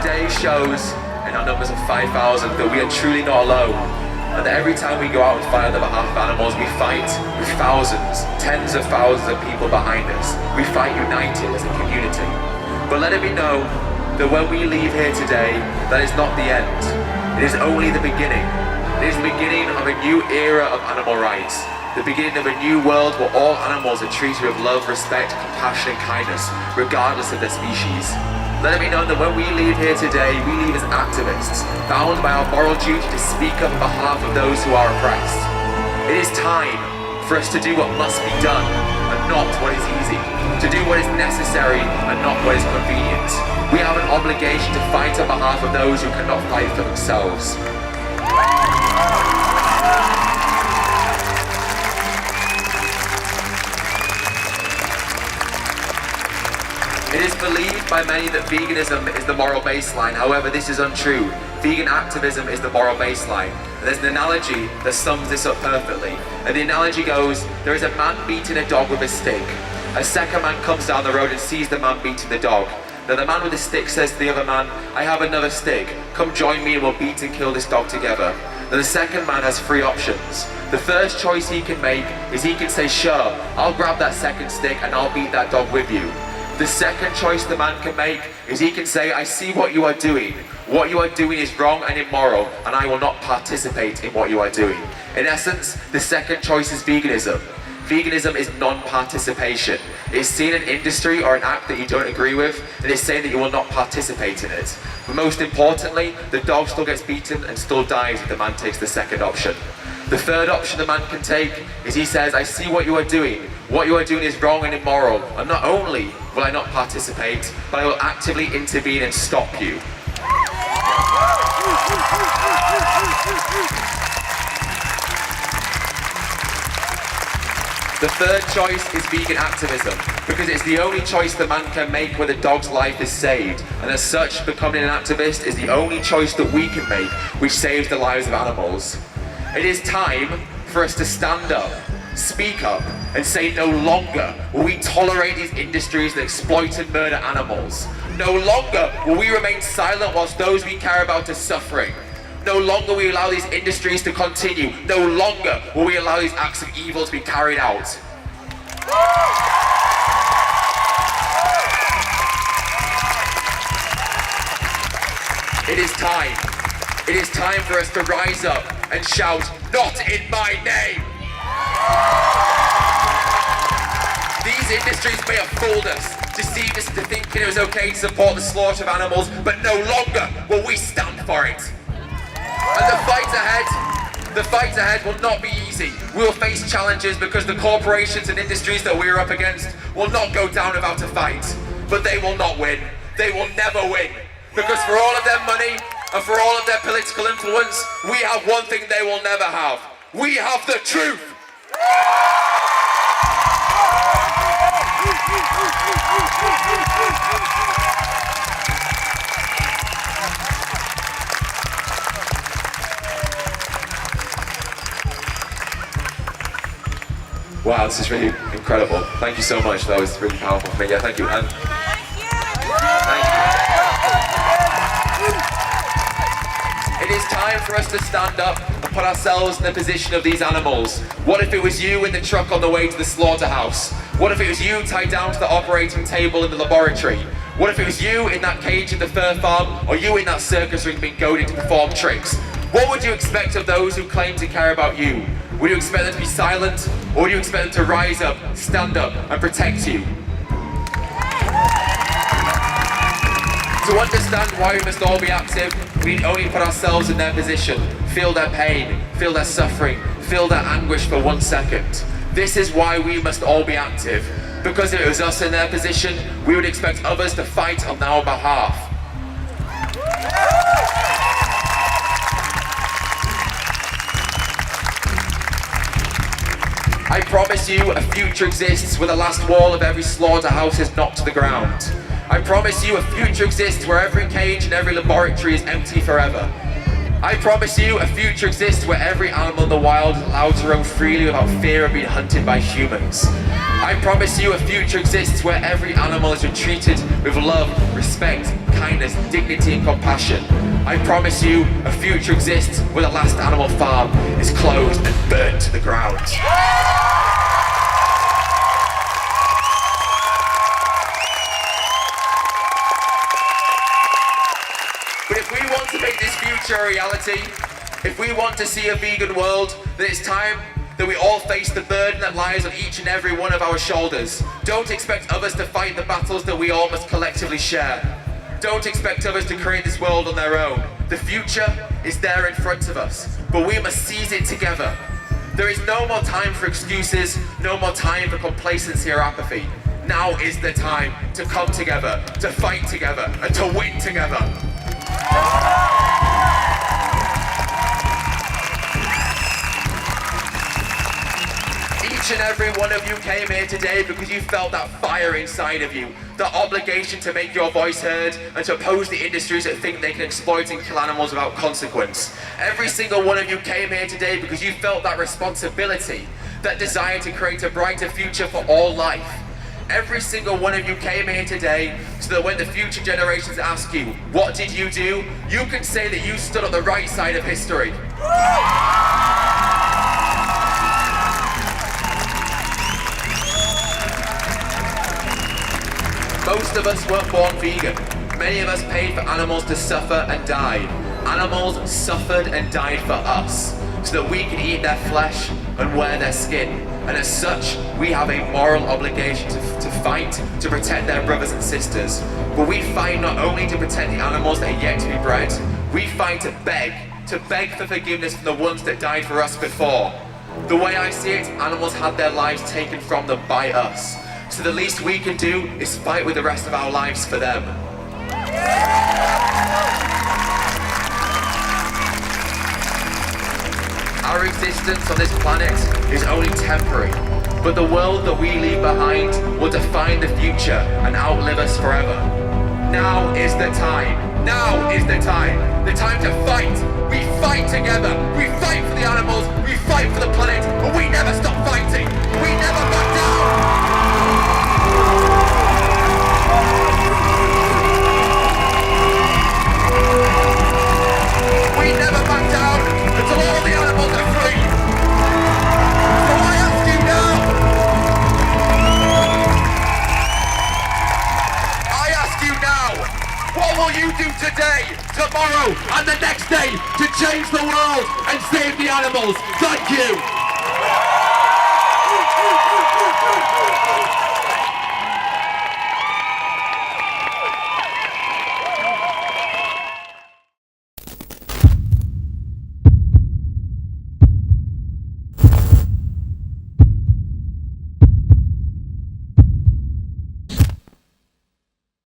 today shows in our numbers of 5,000 that we are truly not alone. And that every time we go out and fight on the behalf of animals, we fight with thousands, tens of thousands of people behind us. We fight united as a community. But let it be known that when we leave here today, that is not the end. It is only the beginning. It is the beginning of a new era of animal rights. The beginning of a new world where all animals are treated with love, respect, compassion and kindness, regardless of their species. Let it be known that when we leave here today, we leave as activists, bound by our moral duty to speak up on behalf of those who are oppressed. It is time for us to do what must be done and not what is easy, to do what is necessary and not what is convenient. We have an obligation to fight on behalf of those who cannot fight for themselves. It is believed by many that veganism is the moral baseline. However, this is untrue. Vegan activism is the moral baseline. There's an analogy that sums this up perfectly. And the analogy goes, there is a man beating a dog with a stick. A second man comes down the road and sees the man beating the dog. Now the man with the stick says to the other man, I have another stick. Come join me and we'll beat and kill this dog together. Now the second man has three options. The first choice he can make is he can say, sure, I'll grab that second stick and I'll beat that dog with you. The second choice the man can make is he can say, I see what you are doing. What you are doing is wrong and immoral, and I will not participate in what you are doing. In essence, the second choice is veganism. Veganism is non-participation. It is seeing an industry or an act that you don't agree with, and it's saying that you will not participate in it. But most importantly, the dog still gets beaten and still dies if the man takes the second option. The third option the man can take is he says, I see what you are doing. What you are doing is wrong and immoral, and not only will I not participate, but I will actively intervene and stop you. The third choice is vegan activism, because it's the only choice the man can make where the dog's life is saved, and as such, becoming an activist is the only choice that we can make which saves the lives of animals. It is time for us to stand up, speak up, and say no longer will we tolerate these industries that exploit and murder animals. No longer will we remain silent whilst those we care about are suffering. No longer will we allow these industries to continue. No longer will we allow these acts of evil to be carried out. It is time. It is time for us to rise up and shout, not in my name! These industries may have fooled us, deceived us into thinking it was okay to support the slaughter of animals, but no longer will we stand for it. And the fight ahead will not be easy. We will face challenges because the corporations and industries that we are up against will not go down without a fight. But they will not win. They will never win. Because for all of their money and for all of their political influence, we have one thing they will never have. We have the truth. Wow, this is really incredible. Thank you so much. That was really powerful for me. Yeah, thank you. And thank you. It is time for us to stand up and put ourselves in the position of these animals. What if it was you in the truck on the way to the slaughterhouse? What if it was you tied down to the operating table in the laboratory? What if it was you in that cage at the fur farm, or you in that circus ring being goaded to perform tricks? What would you expect of those who claim to care about you? Would you expect them to be silent, or would you expect them to rise up, stand up, and protect you? To understand why we must all be active, we need only put ourselves in their position, feel their pain, feel their suffering, feel their anguish for 1 second. This is why we must all be active, because if it was us in their position, we would expect others to fight on our behalf. I promise you a future exists where the last wall of every slaughterhouse is knocked to the ground. I promise you a future exists where every cage and every laboratory is empty forever. I promise you a future exists where every animal in the wild is allowed to roam freely without fear of being hunted by humans. I promise you a future exists where every animal is treated with love, respect, kindness, dignity and compassion. I promise you, a future exists where the last animal farm is closed and burnt to the ground. But if we want to make this future a reality, if we want to see a vegan world, then it's time that we all face the burden that lies on each and every one of our shoulders. Don't expect others to fight the battles that we all must collectively share. Don't expect others to create this world on their own. The future is there in front of us, but we must seize it together. There is no more time for excuses, no more time for complacency or apathy. Now is the time to come together, to fight together, and to win together. Each and every one of you came here today because you felt that fire inside of you, the obligation to make your voice heard and to oppose the industries that think they can exploit and kill animals without consequence. Every single one of you came here today because you felt that responsibility, that desire to create a brighter future for all life. Every single one of you came here today so that when the future generations ask you, what did you do? You can say that you stood on the right side of history. Most of us weren't born vegan. Many of us paid for animals to suffer and die. Animals suffered and died for us, so that we can eat their flesh and wear their skin. And as such, we have a moral obligation to fight, to protect their brothers and sisters. But we fight not only to protect the animals that are yet to be bred, we fight to beg for forgiveness from the ones that died for us before. The way I see it, animals had their lives taken from them by us. So the least we can do is fight with the rest of our lives for them. Our existence on this planet is only temporary, but the world that we leave behind will define the future and outlive us forever. Now is the time. Now is the time. The time to fight. We fight together. We fight for the animals. We fight for the planet. And we never stop fighting. We never back down. We never back down until all the animals are free. So I ask you now. I ask you now, what will you do today, tomorrow, and the next day to change the world and save the animals? Thank you.